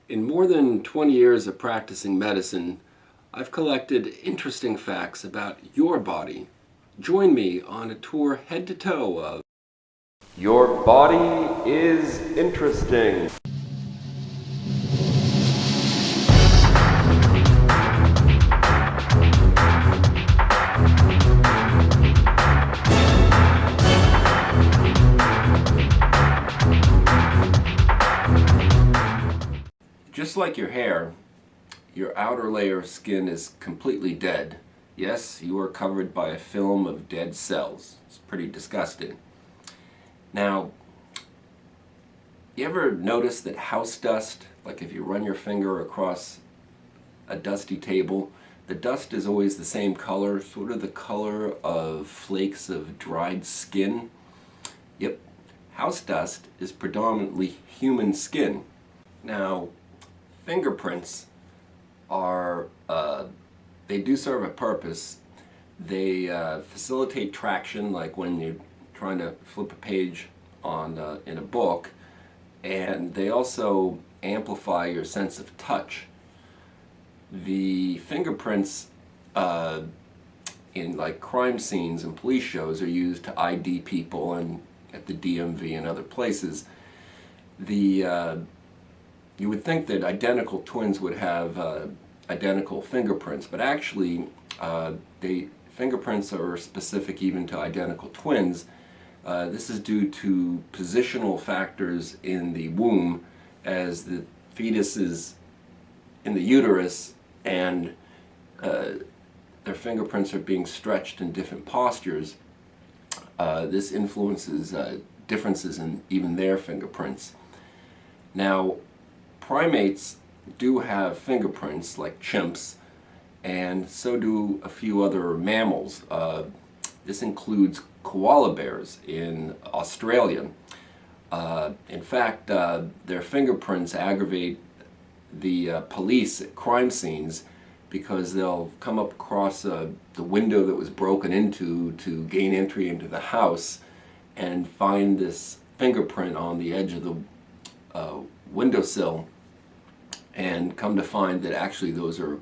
In more than 20 years of practicing medicine, I've collected interesting facts about your body. Join me on a tour head to toe of Your body is interesting. Just like your hair, your outer layer of skin is completely dead. Yes, you are covered by a film of dead cells. It's pretty disgusting. Now, you ever notice that house dust, like if you run your finger across a dusty table, the dust is always the same color, sort of the color of flakes of dried skin? Yep, house dust is predominantly human skin. Now, fingerprints are, they do serve a purpose. They facilitate traction, like when you're trying to flip a page on in a book, and they also amplify your sense of touch. The fingerprints in like crime scenes and police shows are used to ID people and at the DMV and other places. You would think that identical twins would have identical fingerprints, but actually fingerprints are specific even to identical twins. This is due to positional factors in the womb as the fetus is in the uterus and their fingerprints are being stretched in different postures. This influences differences in even their fingerprints. Now, primates do have fingerprints, like chimps, and so do a few other mammals. This includes koala bears in Australia. In fact, their fingerprints aggravate the police at crime scenes because they'll come up across the window that was broken into to gain entry into the house and find this fingerprint on the edge of the windowsill, and come to find that actually those are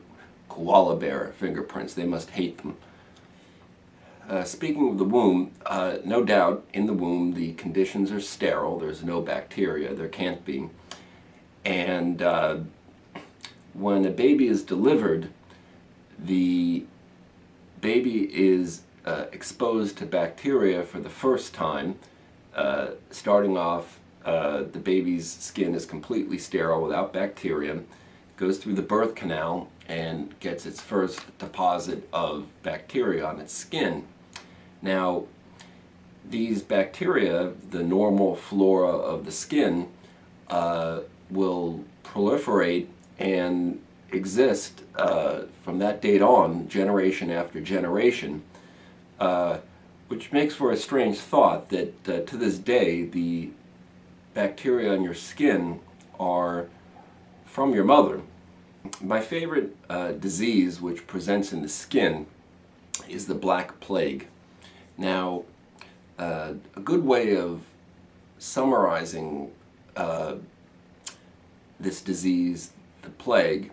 koala bear fingerprints. They must hate them. Speaking of the womb, no doubt in the womb the conditions are sterile. There's no bacteria. There can't be. And when a baby is delivered, the baby is exposed to bacteria for the first time. Starting off, the baby's skin is completely sterile without bacteria, goes through the birth canal and gets its first deposit of bacteria on its skin. Now, these bacteria, the normal flora of the skin, will proliferate and exist from that date on, generation after generation, which makes for a strange thought that to this day the bacteria on your skin are from your mother. My favorite disease which presents in the skin is the Black Plague. Now, a good way of summarizing this disease, the plague,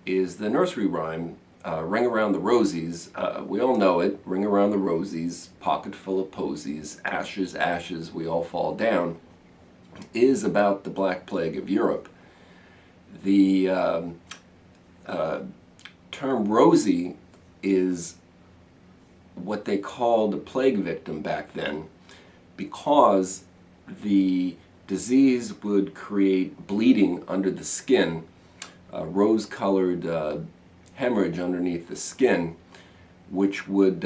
is the nursery rhyme, Ring Around the Rosies. We all know it, ring around the rosies, pocket full of posies, ashes, ashes, we all fall down, is about the Black Plague of Europe. The term rosy is what they called a plague victim back then, because the disease would create bleeding under the skin, rose-colored hemorrhage underneath the skin, which would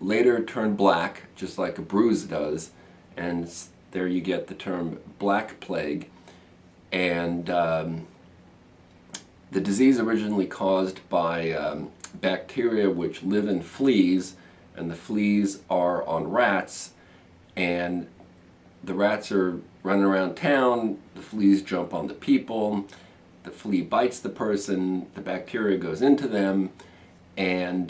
later turn black, just like a bruise does, and there you get the term Black Plague. And the disease originally caused by bacteria which live in fleas, and the fleas are on rats, and the rats are running around town, the fleas jump on the people, the flea bites the person, the bacteria goes into them and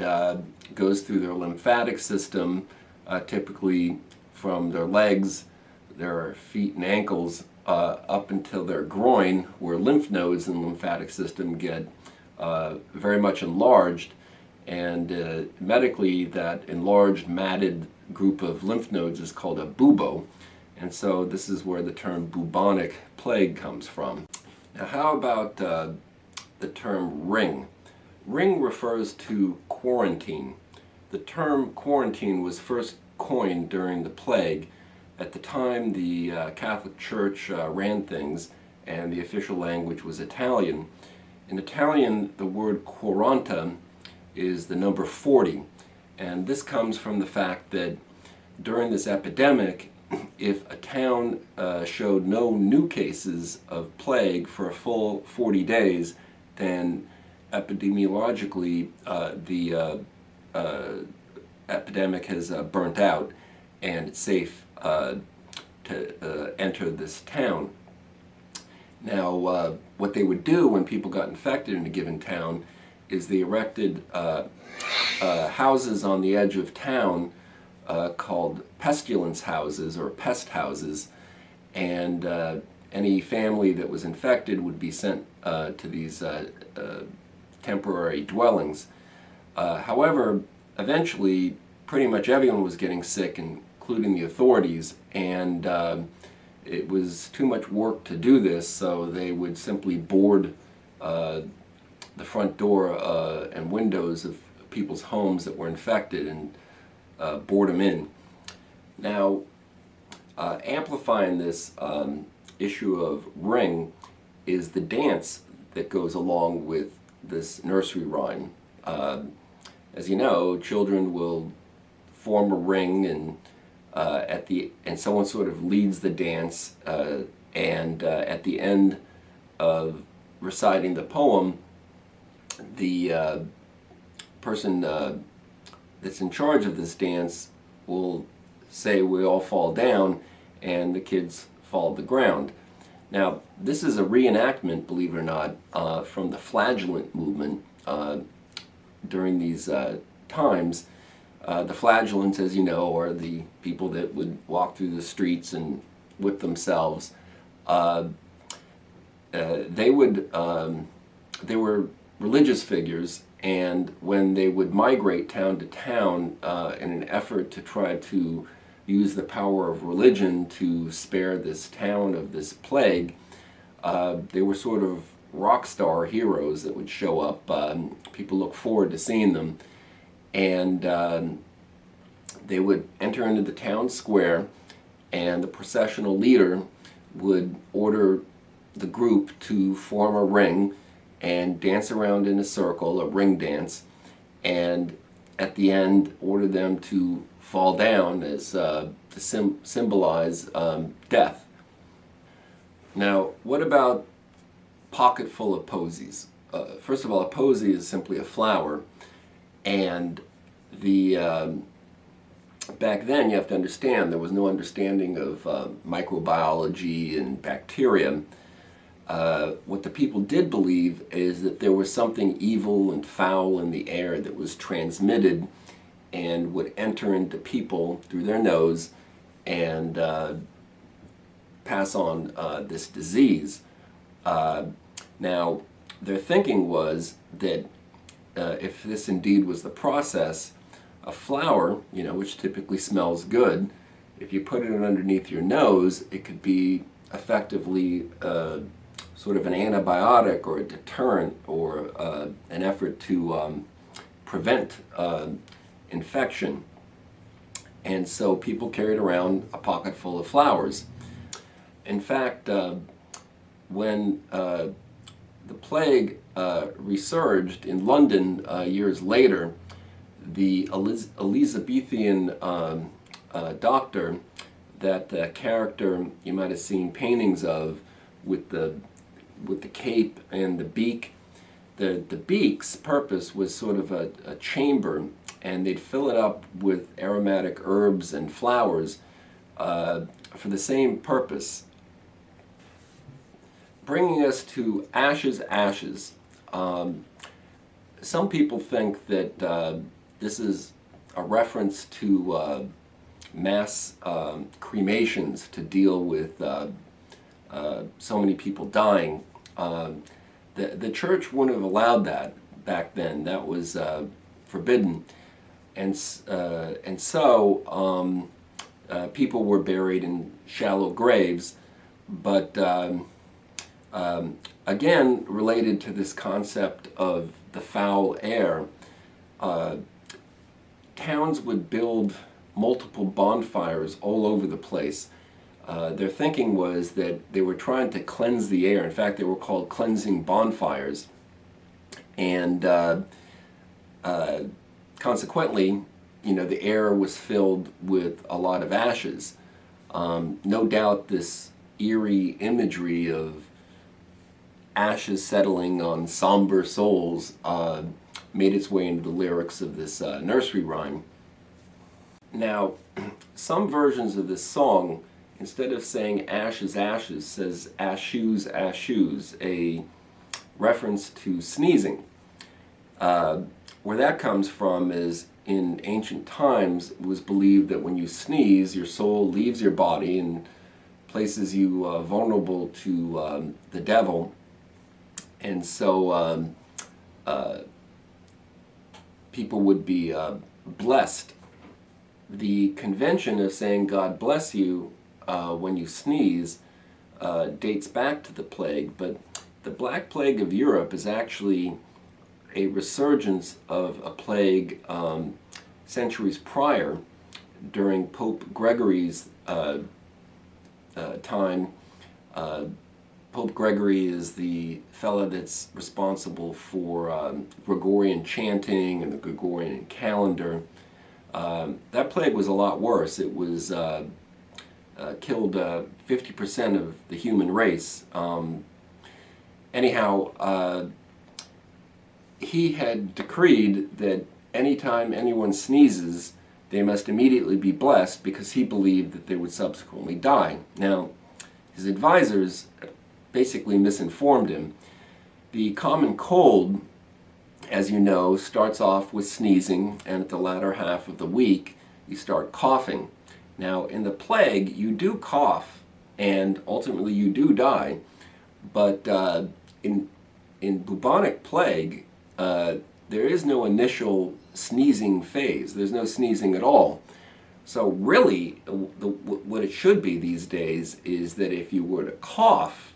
goes through their lymphatic system, typically from their legs, their feet and ankles, up until their groin, where lymph nodes in the lymphatic system get very much enlarged, and medically that enlarged matted group of lymph nodes is called a bubo, and so this is where the term bubonic plague comes from. Now how about the term ring? Ring refers to quarantine. The term quarantine was first coined during the plague. At the time, the Catholic Church ran things, and the official language was Italian. In Italian, the word quaranta is the number 40, and this comes from the fact that during this epidemic, if a town showed no new cases of plague for a full 40 days, then epidemiologically the epidemic has burnt out and it's safe to enter this town. Now, what they would do when people got infected in a given town is they erected houses on the edge of town called pestilence houses or pest houses, and any family that was infected would be sent to these temporary dwellings. However, eventually pretty much everyone was getting sick, including the authorities, and it was too much work to do this, so they would simply board the front door and windows of people's homes that were infected and board them in. Now, amplifying this issue of ring is the dance that goes along with this nursery rhyme. As you know, children will form a ring, and someone sort of leads the dance, and at the end of reciting the poem, the person that's in charge of this dance will say, "We all fall down," and the kids fall to the ground. Now, this is a reenactment, believe it or not, from the flagellant movement during these times. The flagellants, as you know, are the people that would walk through the streets and whip themselves. They were religious figures, and when they would migrate town to town in an effort to try to use the power of religion to spare this town of this plague, they were sort of rock star heroes that would show up. People look forward to seeing them, and they would enter into the town square, and the processional leader would order the group to form a ring and dance around in a circle, a ring dance, and at the end order them to fall down as to symbolize death. Now, what about pocket full of posies? First of all, a posy is simply a flower, and back then, you have to understand, there was no understanding of microbiology and bacteria. What the people did believe is that there was something evil and foul in the air that was transmitted and would enter into people through their nose and pass on this disease. Now, their thinking was that if this indeed was the process, a flower, which typically smells good, if you put it underneath your nose, it could be effectively sort of an antibiotic or a deterrent or an effort to prevent infection. And so people carried around a pocket full of flowers. In fact, when the plague resurged in London years later, the Elizabethan doctor, that character you might have seen paintings of with the cape and the beak, the beak's purpose was sort of a chamber, and they'd fill it up with aromatic herbs and flowers for the same purpose. Bringing us to Ashes, Ashes. Some people think that this is a reference to mass cremations to deal with so many people dying. The church wouldn't have allowed that back then. That was forbidden, and so people were buried in shallow graves. But again, related to this concept of the foul air, towns would build multiple bonfires all over the place. Their thinking was that they were trying to cleanse the air. In fact, they were called cleansing bonfires. And consequently, the air was filled with a lot of ashes. No doubt this eerie imagery of ashes settling on somber souls made its way into the lyrics of this nursery rhyme. Now, some versions of this song, instead of saying ashes, ashes, says ashoes, ashoes, a reference to sneezing. Where that comes from is in ancient times it was believed that when you sneeze, your soul leaves your body and places you vulnerable to the devil. And so people would be blessed. The convention of saying God bless you when you sneeze dates back to the plague, but the Black Plague of Europe is actually a resurgence of a plague centuries prior during Pope Gregory's time. Pope Gregory is the fellow that's responsible for Gregorian chanting and the Gregorian calendar. That plague was a lot worse. It was killed 50% of the human race. Anyhow, he had decreed that anytime anyone sneezes, they must immediately be blessed because he believed that they would subsequently die. Now, his advisors basically misinformed him. The common cold, as you know, starts off with sneezing, and at the latter half of the week, you start coughing. Now, in the plague, you do cough, and ultimately you do die, but in bubonic plague, there is no initial sneezing phase. There's no sneezing at all. So really, what it should be these days is that if you were to cough,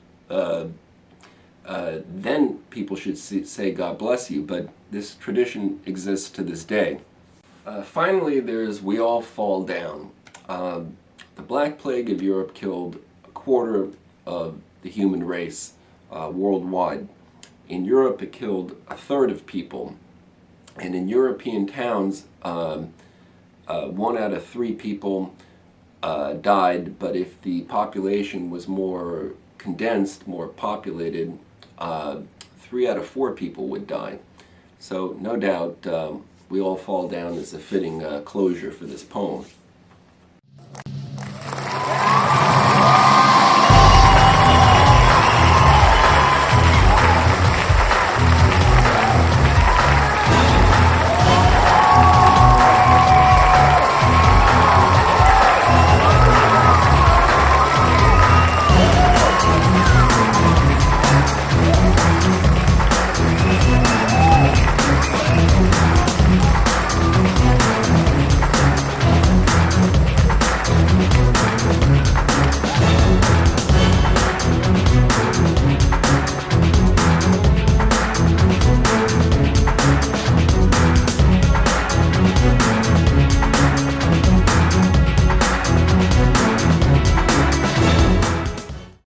then people should say God bless you, but this tradition exists to this day. Finally, there's We All Fall Down. The Black Plague of Europe killed a quarter of the human race worldwide. In Europe, it killed a third of people. And in European towns, 1 out of 3 people died, but if the population was more condensed, more populated, 3 out of 4 people would die. So no doubt We All Fall Down is a fitting closure for this poem.